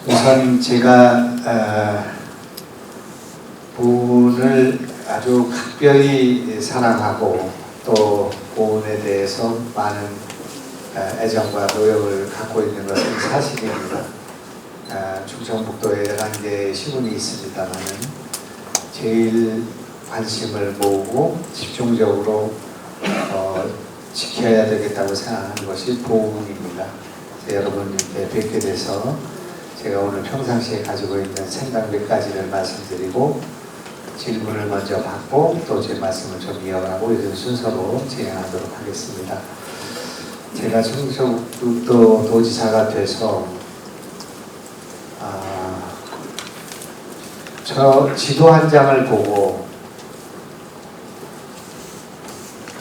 우선 제가 보훈을 아주 각별히 사랑하고 또 보훈에 대해서 많은 애정과 노력을 갖고 있는 것은 사실입니다. 충청북도에 11개의 시군이 있습니다만 제일 관심을 모으고 집중적으로 지켜야 되겠다고 생각하는 것이 보훈입니다. 여러분 이렇게 뵙게 돼서 제가 오늘 평상시에 가지고 있는 생각 몇 가지를 말씀드리고 질문을 먼저 받고 또 제 말씀을 좀 이어가고 이런 순서로 진행하도록 하겠습니다. 제가 충청북도 도지사가 돼서 저 지도 한 장을 보고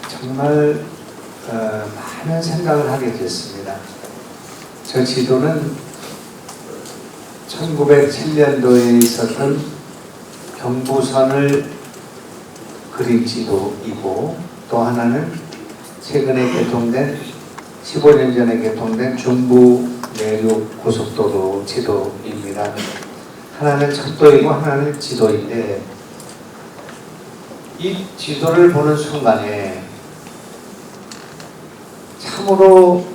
정말 많은 생각을 하게 됐습니다. 저 지도는 1907년도에 있었던 경부선을 그린 지도이고 또 하나는 최근에 개통된 15년 전에 개통된 중부 내륙 고속도로 지도입니다. 하나는 척도이고 하나는 지도인데 이 지도를 보는 순간에 참으로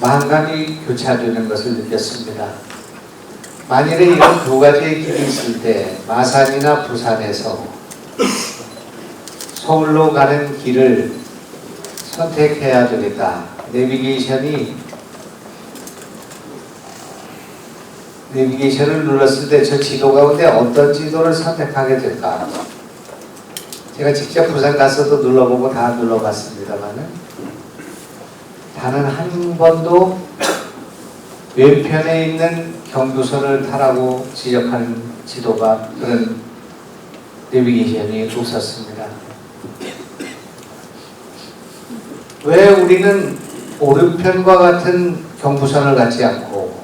만감이 교차되는 것을 느꼈습니다. 만일에 이런 두 가지의 길이 있을 때 마산이나 부산에서 서울로 가는 길을 선택해야 되겠다. 내비게이션을 눌렀을 때 저 지도 가운데 어떤 지도를 선택하게 될까? 제가 직접 부산 가서도 눌러보고 다 눌러봤습니다만은 단은 한 번도 왼편에 있는 경부선을 타라고 지적하는 지도가 그런 내비게이션이 없었습니다. 왜 우리는 오른편과 같은 경부선을 갖지 않고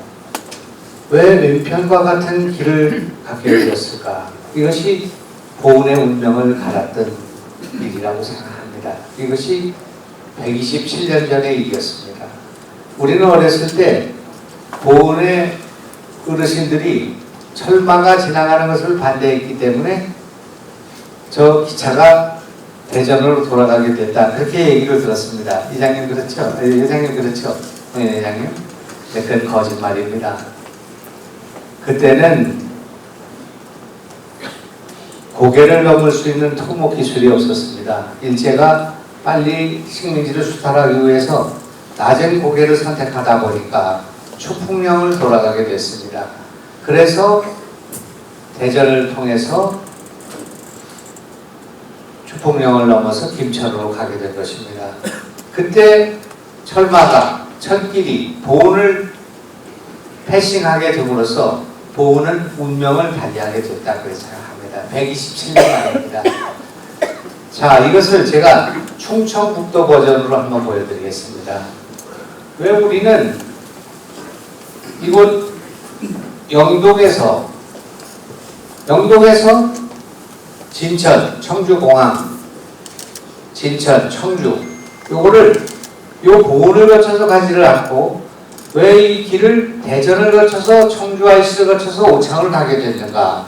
왜 왼편과 같은 길을 갖게 되었을까? 이것이 보훈의 운명을 갈았던 일이라고 생각합니다. 이것이 127년 전의 일이었습니다. 우리는 어렸을 때 보훈의 어르신들이 철마가 지나가는 것을 반대했기 때문에 저 기차가 대전으로 돌아가게 됐다. 그렇게 얘기를 들었습니다. 이장님 그렇죠? 회장님 그렇죠? 네, 회장님? 네, 그건 거짓말입니다. 그때는 고개를 넘을 수 있는 토목 기술이 없었습니다. 일제가 빨리 식민지를 수탈하기 위해서 낮은 고개를 선택하다 보니까 추풍령을 돌아가게 됐습니다. 그래서 대전을 통해서 추풍령을 넘어서 김천으로 가게 된 것입니다. 그때 철길이 보훈을 패싱하게 됨으로써 보훈은 운명을 달리하게 됐다 그렇게 생각합니다. 127년 만입니다. 자, 이것을 제가 충청북도 버전으로 한번 보여드리겠습니다. 왜 우리는 이곳 영동에서 진천, 청주공항, 진천, 청주 요거를 요 보훈을 거쳐서 가지를 않고 왜 이 길을 대전을 거쳐서 청주 IC를 거쳐서 오창을 가게 됐는가?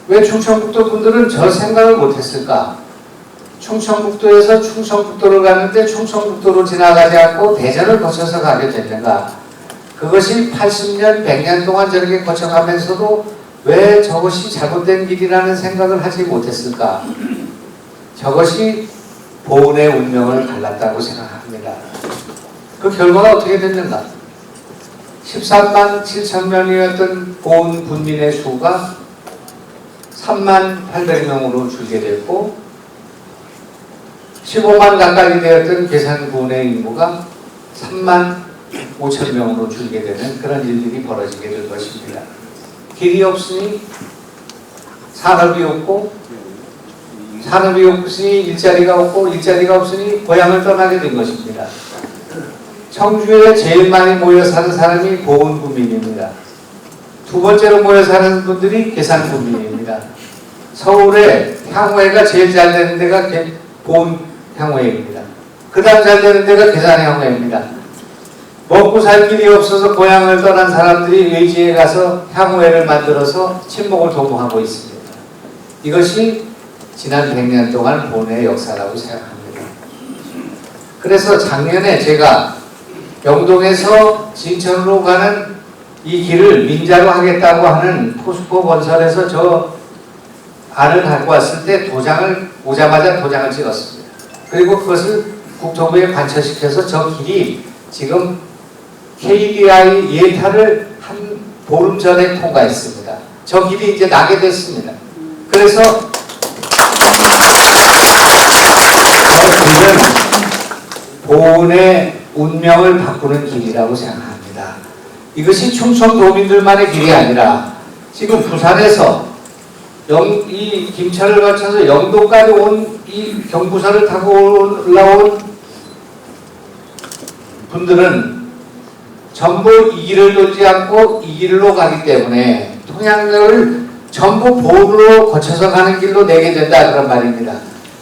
왜 충청북도 분들은 저 생각을 못했을까? 충청북도에서 충청북도를 가는데 충청북도로 지나가지 않고 대전을 거쳐서 가게 됐는가? 그것이 80년, 100년 동안 저렇게 거쳐가면서도 왜 저것이 잘못된 길이라는 생각을 하지 못했을까? 저것이 보훈의 운명을 갈랐다고 생각합니다. 그 결과가 어떻게 됐는가? 13만 7천 명이었던 보훈 군민의 수가 3만 800명으로 줄게 됐고 15만 가까이 되었던 계산군의 인구가 3만 5천 명으로 줄게 되는 그런 일들이 벌어지게 될 것입니다. 길이 없으니 산업이 없고 산업이 없으니 일자리가 없고 일자리가 없으니 고향을 떠나게 된 것입니다. 청주에 제일 많이 모여 사는 사람이 보훈 군민입니다. 두 번째로 모여 사는 분들이 계산 군민입니다. 서울에 향후회가 제일 잘 되는 데가 보훈 향후회입니다. 그 다음 잘 되는 데가 계산 향후회입니다. 먹고 살 길이 없어서 고향을 떠난 사람들이 외지에 가서 향후회를 만들어서 친목을 도모하고 있습니다. 이것이 지난 100년 동안 보훈의 역사라고 생각합니다. 그래서 작년에 제가 영동에서 진천으로 가는 이 길을 민자로 하겠다고 하는 포스코 건설에서 저 안을 갖고 왔을 때 오자마자 도장을 찍었습니다. 그리고 그것을 국토부에 관철시켜서 저 길이 지금 KDI 예타를 한 보름 전에 통과했습니다. 저 길이 이제 나게 됐습니다. 그래서 저 길은 보훈의 운명을 바꾸는 길이라고 생각합니다. 이것이 충청도민들만의 길이 아니라 지금 부산에서 이 김천을 거쳐서 영도까지 온 이 경부선을 타고 올라온 분들은 전부 이 길을 돌지 않고 이 길로 가기 때문에 통행료를 전부 보훈으로 거쳐서 가는 길로 내게 된다 그런 말입니다.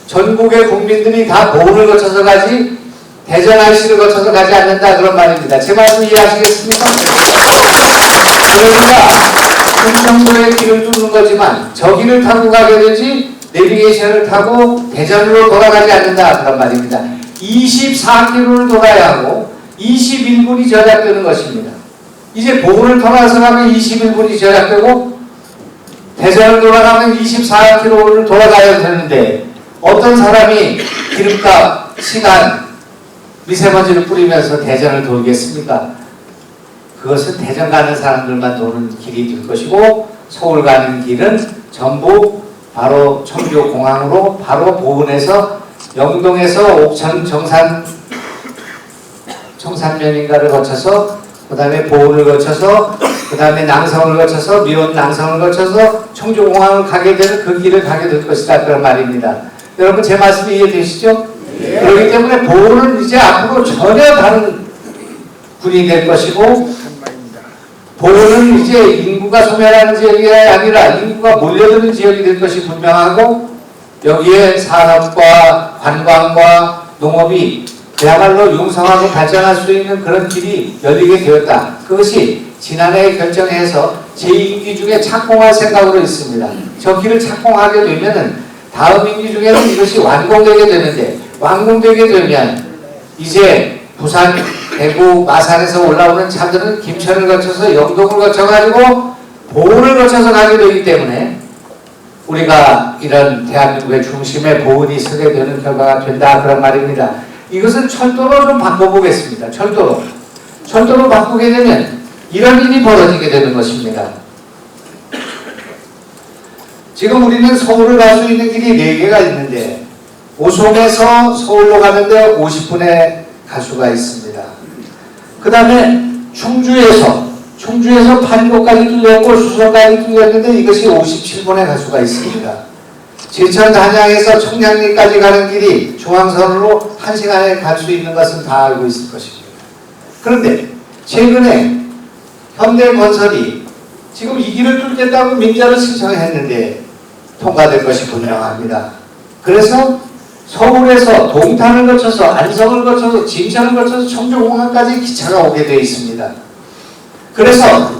전국의 국민들이 다 보훈을 거쳐서 가지 대전 IC를 거쳐서 가지 않는다 그런 말입니다. 제 말씀 이해하시겠습니까? 그러니까 충청도의 길을 뚫는 거지만 저 길을 타고 가게 되지 내비게이션을 타고 대전으로 돌아가지 않는다 그런 말입니다. 24km를 돌아야 하고 21분이 절약되는 것입니다. 이제 보훈을 돌아서 가면 21분이 절약되고 대전을 돌아가면 24km를 돌아가야 되는데 어떤 사람이 기름값, 시간, 미세먼지를 뿌리면서 대전을 돌겠습니까? 그것은 대전 가는 사람들만 도는 길이 될 것이고 서울 가는 길은 전부 바로 청주공항으로 바로 보훈에서 영동에서 옥천 청산면인가를 거쳐서 그 다음에 보훈을 거쳐서 그 다음에 낭성을 거쳐서 미원 낭성을 거쳐서 청주공항을 가게 되는 그 길을 가게 될 것이다 그런 말입니다. 여러분 제 말씀이 이해되시죠? 네. 그렇기 때문에 보훈은 이제 앞으로 전혀 다른 군이 될 것이고 보훈은 이제 인구가 소멸하는 지역이 아니라 인구가 몰려드는 지역이 될 것이 분명하고 여기에 산업과 관광과 농업이 그야말로 융성하고 발전할 수 있는 그런 길이 열리게 되었다. 그것이 지난해 결정해서 제2임기 중에 착공할 생각으로 있습니다. 저 길을 착공하게 되면은 다음 임기 중에는 이것이 완공되게 되는데 완공되게 되면 이제 부산, 대구, 마산에서 올라오는 차들은 김천을 거쳐서 영동을 거쳐가지고 보훈을 거쳐서 가게 되기 때문에 우리가 이런 대한민국의 중심에 보훈이 서게 되는 결과가 된다 그런 말입니다. 이것은 철도로 좀 바꿔보겠습니다. 철도로 바꾸게 되면 이런 일이 벌어지게 되는 것입니다. 지금 우리는 서울을 갈 수 있는 길이 4개가 있는데 오송에서 서울로 가는데 50분에 갈 수가 있습니다. 그 다음에 충주에서 판교까지 뚫렸고 수성까지 뚫렸는데 이것이 57분에 갈 수가 있습니다. 제천 단양에서 청량리까지 가는 길이 중앙선으로 1시간에 갈 수 있는 것은 다 알고 있을 것입니다. 그런데 최근에 현대건설이 지금 이 길을 뚫겠다고 민자를 신청했는데 통과될 것이 분명합니다. 그래서 서울에서 동탄을 거쳐서 안성을 거쳐서 진천을 거쳐서 청주공항까지 기차가 오게 되어 있습니다. 그래서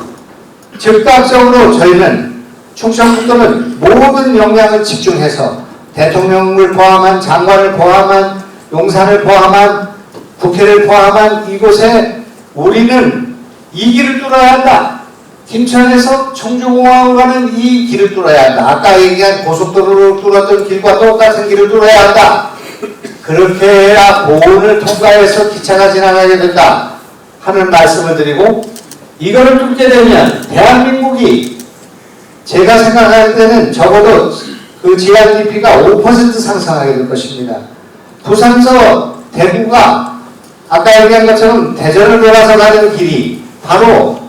즉각적으로 저희는 충청북도는 모든 역량을 집중해서 대통령을 포함한 장관을 포함한 용산을 포함한 국회를 포함한 이곳에 우리는 이 길을 뚫어야 한다. 김천에서 청주공항으로 가는 이 길을 뚫어야 한다. 아까 얘기한 고속도로로 뚫었던 길과 똑같은 길을 뚫어야 한다. 그렇게 해야 보훈을 통과해서 기차가 지나가게 된다 하는 말씀을 드리고 이거를 뚫게 되면 대한민국이 제가 생각할 때는 적어도 그 GDP가 5% 상승하게 될 것입니다. 부산서 대구가 아까 얘기한 것처럼 대전을 돌아서 가는 길이 바로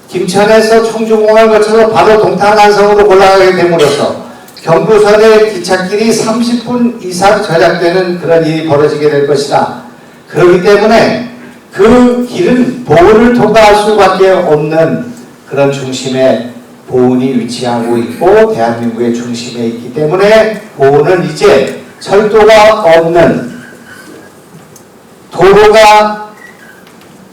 김천에서 청주공항을 거쳐서 바로 동탄안성으로 올라가게 됨으로써 경부선의 기찻길이 30분 이상 절약되는 그런 일이 벌어지게 될 것이다. 그렇기 때문에 그 길은 보훈을 통과할 수밖에 없는 그런 중심에 보훈이 위치하고 있고 대한민국의 중심에 있기 때문에 보훈은 이제 철도가 없는 도로가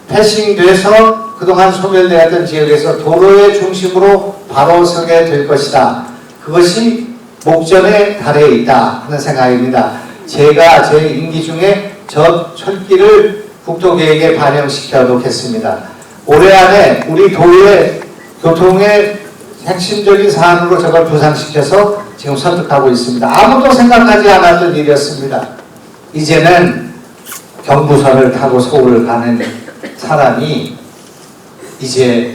패싱돼서 그동안 소멸되었던 지역에서 도로의 중심으로 바로 서게 될 것이다. 그것이 목전에 달해 있다 하는 생각입니다. 제가 제 임기 중에 저 철길을 국토계획에 반영시켜 놓겠습니다. 올해 안에 우리 도의 교통의 핵심적인 사안으로 저걸 부상시켜서 지금 설득하고 있습니다. 아무도 생각하지 않았던 일이었습니다. 이제는 경부선을 타고 서울을 가는 사람이 이제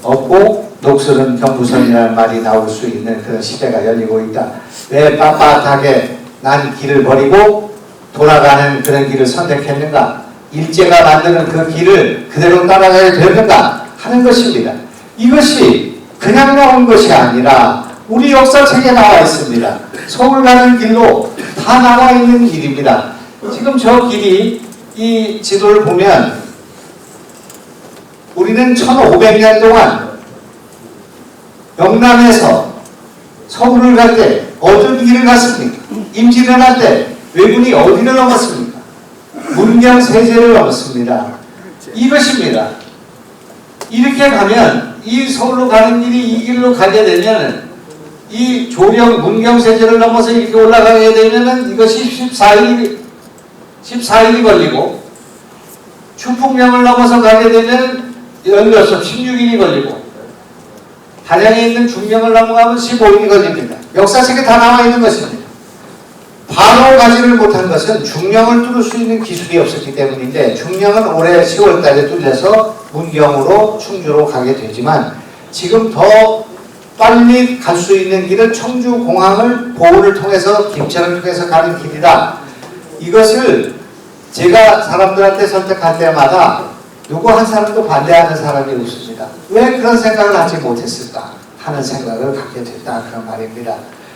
없고 녹슬은 경부선이라는 말이 나올 수 있는 그런 시대가 열리고 있다. 왜 빳빳하게 난 길을 버리고 돌아가는 그런 길을 선택했는가? 일제가 만드는 그 길을 그대로 따라가야 되는가 하는 것입니다. 이것이 그냥 나온 것이 아니라 우리 역사책에 나와 있습니다. 서울 가는 길로 다 나와 있는 길입니다. 지금 저 길이 이 지도를 보면 우리는 1500년 동안 영남에서 서울을 갈 때 어떤 길을 갔습니까? 임진을 할 때 왜군이 어디를 넘었습니까? 문경세제를 넘었습니다. 이것입니다. 이렇게 가면 이 서울로 가는 길이 이 길로 가게 되면 이 조령 문경세제를 넘어서 이렇게 올라가게 되면 이것이 14일이 걸리고 추풍령을 넘어서 가게 되면 연교섭 16일이 걸리고 단양에 있는 중령을 넘어가면 15일이 걸립니다. 역사책에 다 나와 있는 것입니다. 바로 가지를 못한 것은 중령을 뚫을 수 있는 기술이 없었기 때문인데 중령은 올해 10월 달에 뚫려서 문경으로 충주로 가게 되지만 지금 더 빨리 갈 수 있는 길은 청주공항을 보호를 통해서 김천을 통해서 가는 길이다. 이것을 제가 사람들한테 선택할 때마다 누구 한 사람도 반대하는 사람이 없습니다. 왜 그런 생각을 하지 못했을까 하는 생각을 갖게 됐다 그런 말입니다.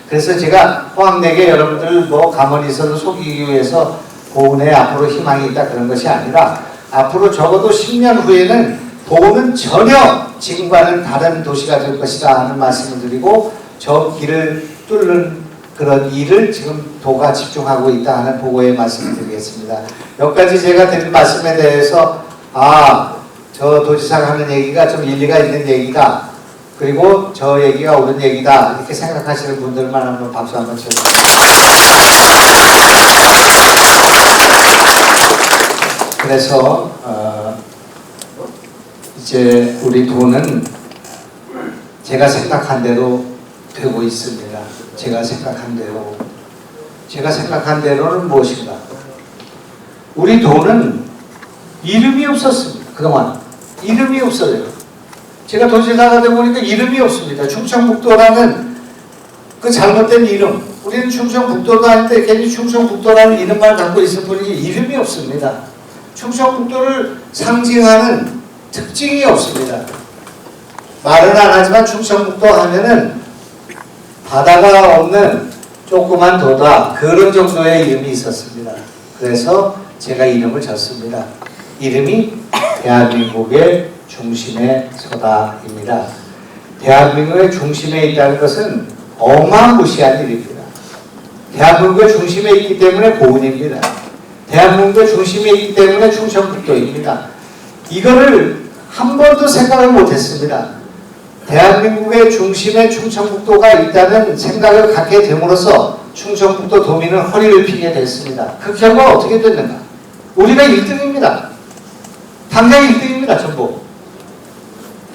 그래서 제가 호황내게 여러분들 가만히 있어도 속이기 위해서 보훈에 앞으로 희망이 있다 그런 것이 아니라 앞으로 적어도 10년 후에는 보훈은 전혀 지금과는 다른 도시가 될 것이다 하는 말씀을 드리고 저 길을 뚫는 그런 일을 지금 도가 집중하고 있다 하는 보고의 말씀을 드리겠습니다. 여기까지 제가 드린 말씀에 대해서 저 도지사가 하는 얘기가 좀 일리가 있는 얘기다. 그리고 저 얘기가 옳은 얘기다. 이렇게 생각하시는 분들만 한번 박수 한번 쳐주세요. 그래서 이제 우리 도는 제가 생각한 대로 되고 있습니다. 제가 생각한 대로는 무엇인가? 우리 도는 이름이 없었습니다. 그동안 이름이 없어요. 제가 도지사가 되고 보니까 이름이 없습니다. 충청북도라는 그 잘못된 이름. 우리는 충청북도도 아닌데 괜히 충청북도라는 이름만 갖고 있을 뿐이지 이름이 없습니다. 충청북도를 상징하는 특징이 없습니다. 말은 안 하지만 충청북도 하면은 바다가 없는 조그만 도다. 그런 정도의 이름이 있었습니다. 그래서 제가 이름을 졌습니다. 이름이 대한민국의 중심에 서다입니다. 대한민국의 중심에 있다는 것은 어마무시한 일입니다. 대한민국의 중심에 있기 때문에 보훈입니다. 대한민국의 중심에 있기 때문에 충청북도입니다. 이거를 한 번도 생각을 못했습니다. 대한민국의 중심에 충청북도가 있다는 생각을 갖게 됨으로써 충청북도 도민은 허리를 피게 됐습니다. 그 결과가 어떻게 됐는가? 우리가 1등입니다. 당장 1등입니다. 전부.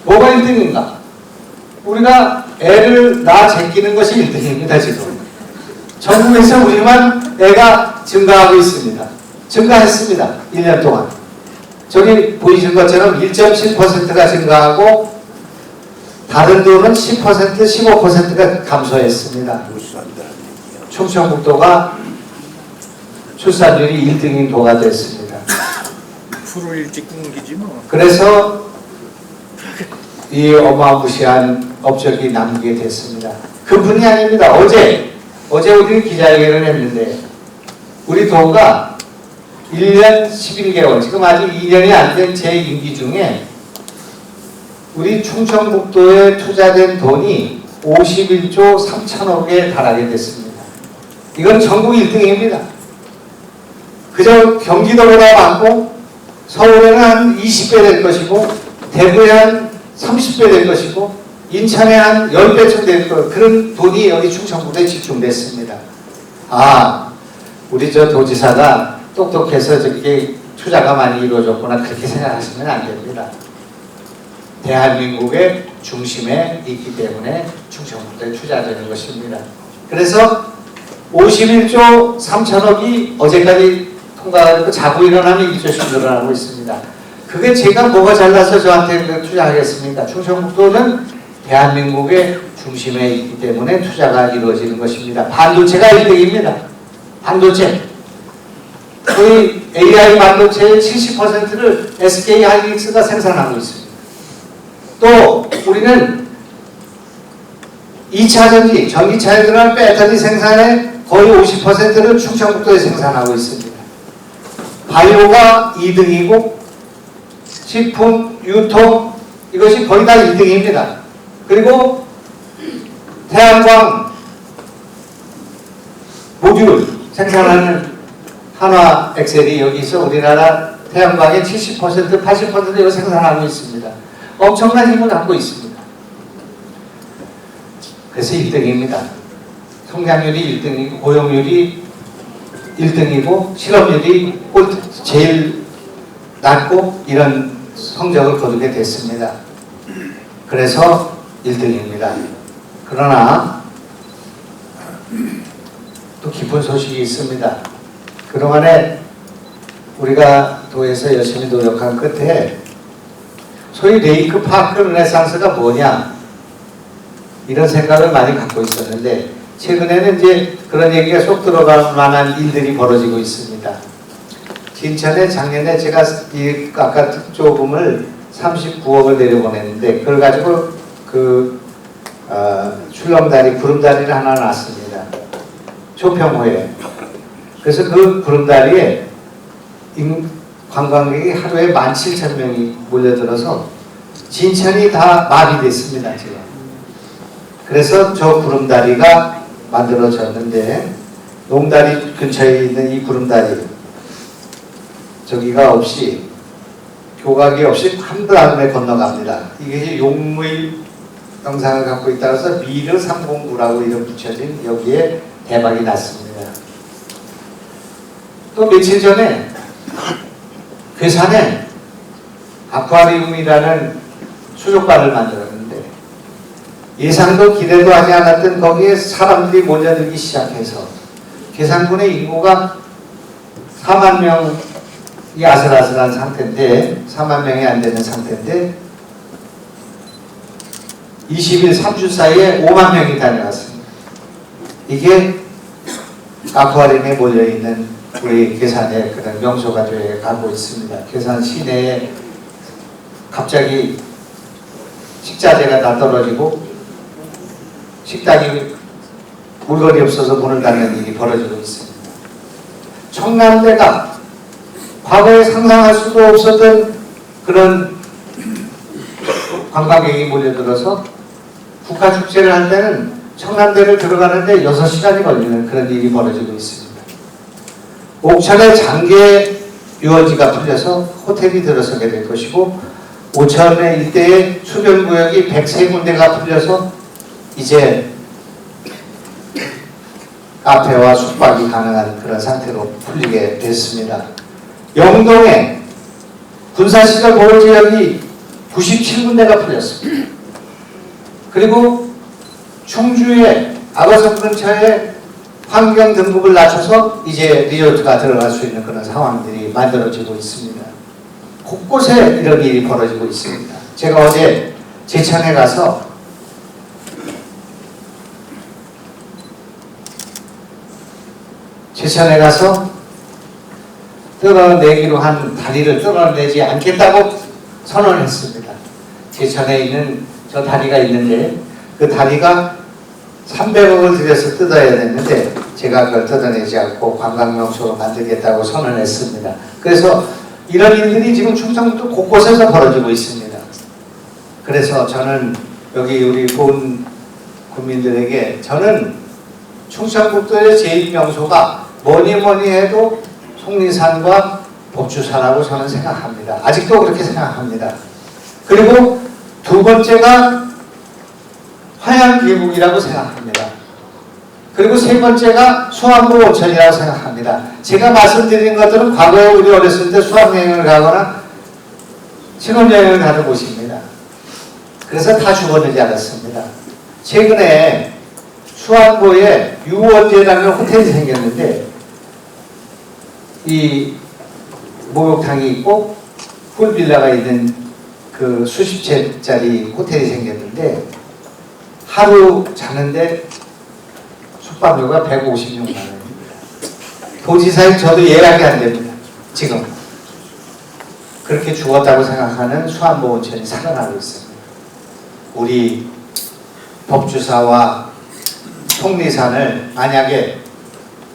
뭐가 1등인가? 우리가 애를 제끼는 것이 1등입니다. 지금. 전국에서 우리만 애가 증가하고 있습니다. 증가했습니다. 1년 동안. 저기 보이신 것처럼 1.7%가 증가하고 다른 도는 10%, 15%가 감소했습니다. 충청북도가 출산율이 1등인 도가 됐습니다. 프로 일찍 끊기지 뭐. 그래서 이 어마무시한 업적이 남게 됐습니다. 그뿐이 아닙니다. 어제 우리 기자회견을 했는데 우리 도가 1년 11개월, 지금 아직 2년이 안 된 제 임기 중에 우리 충청북도에 투자된 돈이 51조 3천억에 달하게 됐습니다. 이건 전국 1등입니다. 그저 경기도보다 많고 서울에는 한 20배 될 것이고 대구에 한 30배 될 것이고 인천에 한 10배쯤 될 것, 그런 돈이 여기 충청북도에 집중됐습니다. 아, 우리 저 도지사가 똑똑해서 저렇게 투자가 많이 이루어졌구나, 그렇게 생각하시면 안 됩니다. 대한민국의 중심에 있기 때문에 충청북도에 투자되는 것입니다. 그래서 51조 3천억이 어제까지 통과하고 자고 일어나면 1조씩 늘어나고 있습니다. 그게 제가 뭐가 잘나서 저한테 투자하겠습니까? 충청북도는 대한민국의 중심에 있기 때문에 투자가 이루어지는 것입니다. 반도체가 1등입니다. 반도체. 거의 AI 반도체의 70%를 SK 하이닉스가 생산하고 있습니다. 또 우리는 2차전지, 전기차에 들어간 배터리 생산의 거의 50%를 충청북도에 생산하고 있습니다. 바이오가 2등이고 식품, 유통 이것이 거의 다 1등입니다. 그리고 태양광 모듈 생산하는 한화 엑셀이 여기서 우리나라 태양광의 70%, 80% 이거 생산하고 있습니다. 엄청난 힘을 갖고 있습니다. 그래서 1등입니다. 성장률이 1등이고 고용률이 1등이고 실업률이 제일 낮고 이런 성적을 거두게 됐습니다. 그래서 1등입니다. 그러나 또 기쁜 소식이 있습니다. 그동안에 우리가 도에서 열심히 노력한 끝에 소위 레이크 파크 르네상스가 뭐냐 이런 생각을 많이 갖고 있었는데 최근에는 이제 그런 얘기가 쏙 들어갈 만한 일들이 벌어지고 있습니다. 진천에 작년에 제가 이 아까 특조금을 39억을 내려보냈는데 그걸 가지고 출렁다리, 구름다리를 하나 놨습니다. 초평호에. 그래서 그 구름다리에 관광객이 하루에 17,000명이 몰려들어서 진천이 다 마비됐습니다, 지금. 그래서 저 구름다리가 만들어졌는데 농다리 근처에 있는 이 구름다리 저기가 없이 교각이 없이 한 다음에 건너갑니다. 이게 용무일 영상을 갖고 있다고 해서 미르 309라고 이름 붙여진 여기에 대박이 났습니다. 또 며칠 전에 괴산에 아쿠아리움이라는 수족관을 만들었는데 예상도 기대도 하지 않았던 거기에 사람들이 몰려들기 시작해서 괴산군의 인구가 4만 명이 아슬아슬한 상태인데 4만 명이 안 되는 상태인데 20일 3주 사이에 5만 명이 다녀왔습니다. 이게 아쿠아리움에 몰려있는 우리 괴산의 그런 명소가 되어 가고 있습니다. 괴산 시내에 갑자기 식자재가 다 떨어지고 식당이 물건이 없어서 문을 닫는 일이 벌어지고 있습니다. 청남대가 과거에 상상할 수도 없었던 그런 관광객이 몰려들어서 국가축제를 할 때는 청남대를 들어가는데 6시간이 걸리는 그런 일이 벌어지고 있습니다. 옥천의 장계 유원지가 풀려서 호텔이 들어서게 될 것이고 오천의 일대의 수변구역이 103군데가 풀려서 이제 카페와 숙박이 가능한 그런 상태로 풀리게 됐습니다. 영동에 군사시설 보호지역이 97군데가 풀렸습니다. 그리고 충주의 아가섬 근처에 환경 등급을 낮춰서 이제 리조트가 들어갈 수 있는 그런 상황들이 만들어지고 있습니다. 곳곳에 이런 일이 벌어지고 있습니다. 제가 어제 제천에 가서 뜯어내기로 한 다리를 뜯어내지 않겠다고 선언했습니다. 제천에 있는 저 다리가 있는데 그 다리가 300억을 들여서 뜯어야 됐는데 제가 그걸 뜯어내지 않고 관광명소로 만들겠다고 선언했습니다. 그래서 이런 일들이 지금 충청북도 곳곳에서 벌어지고 있습니다. 그래서 저는 여기 우리 본 국민들에게 저는 충청북도의 제1명소가 뭐니 해도 속리산과 법주사라고 저는 생각합니다. 아직도 그렇게 생각합니다. 그리고 두 번째가 화양계곡이라고 생각합니다. 그리고 세 번째가 수안보 온천이라고 생각합니다. 제가 말씀드린 것들은 과거에 우리 어렸을 때 수학여행을 가거나 신혼여행을 가는 곳입니다. 그래서 다 죽었는지 알았습니다. 최근에 수안보에 유원제라는 호텔이 생겼는데 이 목욕탕이 있고 풀빌라가 있는 그 수십 채짜리 호텔이 생겼는데 하루 자는데 숙박료가 156만 원입니다. 도지사인 저도 예약이 안 됩니다. 지금 그렇게 죽었다고 생각하는 수안보 온천이 살아나고 있습니다. 우리 법주사와 속리산을 만약에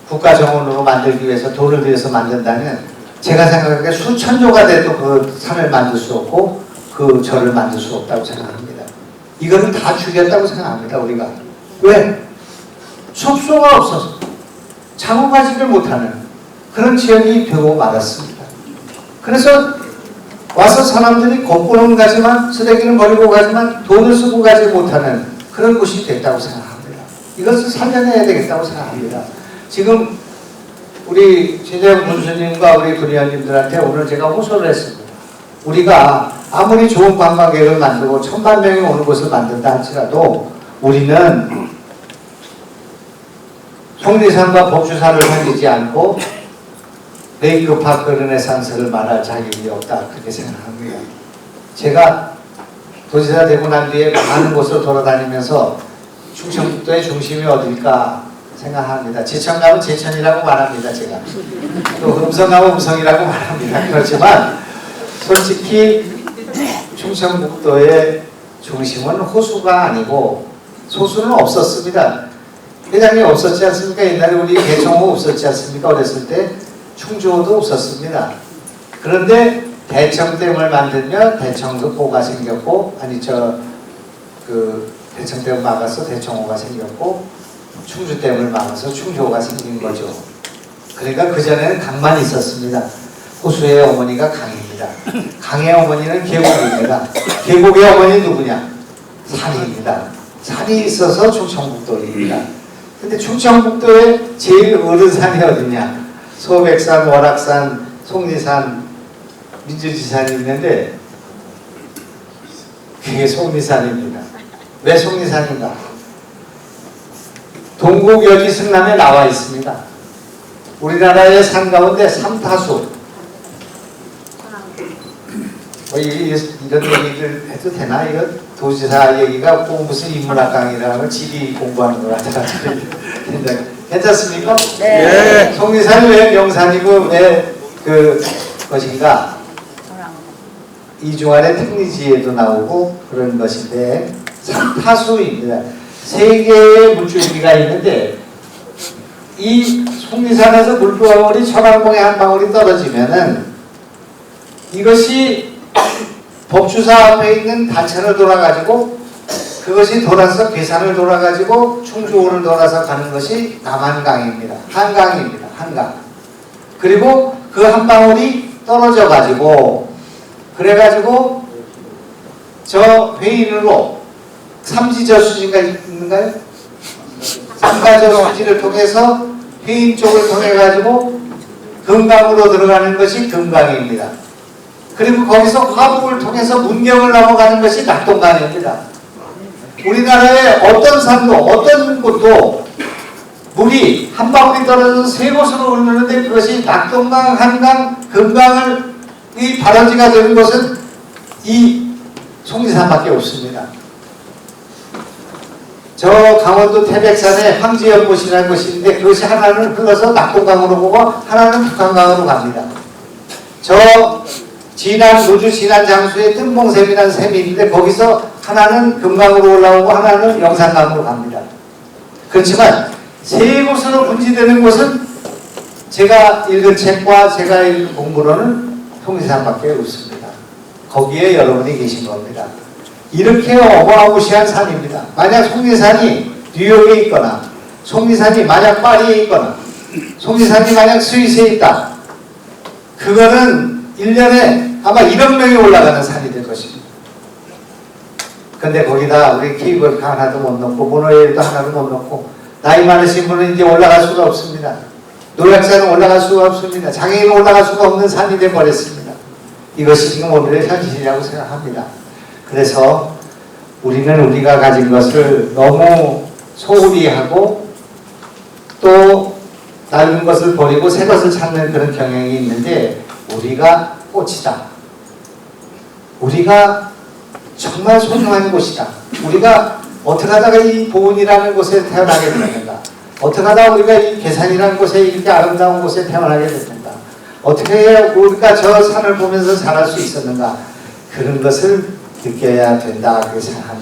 국가정원으로 만들기 위해서 돈을 들여서 만든다면 제가 생각하기에 수천조가 돼도 그 산을 만들 수 없고 그 절을 만들 수 없다고 생각합니다. 이거는 다 죽였다고 생각합니다. 우리가. 왜? 숙소가 없어서 장구가지를 못하는 그런 지역이 되고 말았습니다. 그래서 와서 사람들이 공부는 가지만 쓰레기는 버리고 가지만 돈을 쓰고 가지 못하는 그런 곳이 됐다고 생각합니다. 이것을 살려내야 되겠다고 생각합니다. 지금 우리 최재형 군수님과 우리 군의원님들한테 오늘 제가 호소를 했습니다. 우리가 아무리 좋은 관광객을 만들고 1000만 명이 오는 곳을 만든다 할지라도 우리는 속리산과 법주사를 살리지 않고 레이크파크 르네상스를 말할 자격이 없다 그렇게 생각합니다. 제가 도지사 되고 난 뒤에 많은 곳을 돌아다니면서 충청북도의 중심이 어딜까 생각합니다. 제천 가면 제천이라고 말합니다. 제가 또 음성 가면 음성이라고 말합니다. 그렇지만 솔직히 충청북도의 중심은 호수가 아니고 소수는 없었습니다. 회장이 없었지 않습니까? 옛날에 우리 대청호 없었지 않습니까? 어렸을 때 충주호도 없었습니다. 그런데 대청댐을 만들면 대청호가 생겼고 대청댐을 막아서 대청호가 생겼고 충주댐을 막아서 충주호가 생긴 거죠. 그러니까 그전에는 강만 있었습니다. 호수의 어머니가 강입니다. 강의 어머니는 계곡입니다. 계곡의 어머니 누구냐? 산입니다. 산이 있어서 충청북도입니다. 근데 충청북도에 제일 어른 산이 어디냐? 소백산, 월악산, 속리산, 민주지산이 있는데 그게 속리산입니다. 왜 속리산인가? 동국여지 승남에 나와 있습니다. 우리나라의 산 가운데 3타수. 이런 얘기를 해도 되나? 이거 도지사 얘기가 꼭 무슨 인문학 강의라고 지리 공부하는 것 같아가지고. 괜찮습니까? 네. 속리산이 왜 명산이고 왜 것인가? 이중환의 특리지에도 나오고 그런 것인데 3타수입니다. 세 개의 물줄기가 있는데 이 속리산에서 물방울이 천왕봉에 한 방울이 떨어지면은 이것이 법주사 앞에 있는 단천을 돌아가지고 그것이 돌아서 괴산을 돌아가지고 충주호를 돌아서 가는 것이 남한강입니다. 한강입니다. 한강. 그리고 그 한 방울이 떨어져 가지고 그래가지고 저 회인으로 삼지저수지가 있는가요? 삼가저수지를 통해서 회인 쪽을 통해 가지고 금강으로 들어가는 것이 금강입니다. 그리고 거기서 화북을 통해서 문경을 넘어가는 것이 낙동강입니다. 우리나라의 어떤 산도 어떤 곳도 물이 한 방울이 떨어져서 세 곳으로 흐르는데 그것이 낙동강, 한강, 금강을 이 발원지가 되는 것은 이 속리산밖에 없습니다. 저 강원도 태백산에 황지연못이라는 곳이 있는데 그것이 하나는 흘러서 낙동강으로 보고 하나는 북한강으로 갑니다. 저 우주 진안 장수의 뜬봉샘이라는 샘이 있는데 거기서 하나는 금강으로 올라오고 하나는 영산강으로 갑니다. 그렇지만 세 곳으로 분지되는 곳은 제가 읽은 책과 제가 읽은 공부로는 속리산밖에 없습니다. 거기에 여러분이 계신 겁니다. 이렇게 어마무시한 산입니다. 만약 속리산이 뉴욕에 있거나 속리산이 만약 파리에 있거나 속리산이 만약 스위스에 있다. 그거는 1년에 아마 1억 명이 올라가는 산이 될 것입니다. 근데 거기다 우리 케이블카 하나도 못 넣고 모노레일도 하나도 못 넣고 나이 많으신 분은 이제 올라갈 수가 없습니다. 노약자는 올라갈 수가 없습니다. 장애인은 올라갈 수가 없는 산이 되어버렸습니다. 이것이 지금 오늘의 현실이라고 생각합니다. 그래서 우리는 우리가 가진 것을 너무 소홀히 하고 또 낡은 것을 버리고 새 것을 찾는 그런 경향이 있는데 우리가 꽃이다. 우리가 정말 소중한 곳이다. 우리가 어떻게 하다가 이 보은이라는 곳에 태어나게 됐는가? 어떻게 하다가 우리가 이 계산이라는 곳에 이렇게 아름다운 곳에 태어나게 됐는가? 어떻게 해야 우리가 저 산을 보면서 살아갈 수 있었는가? 그런 것을 느껴야 된다. 그렇게 생각합니다.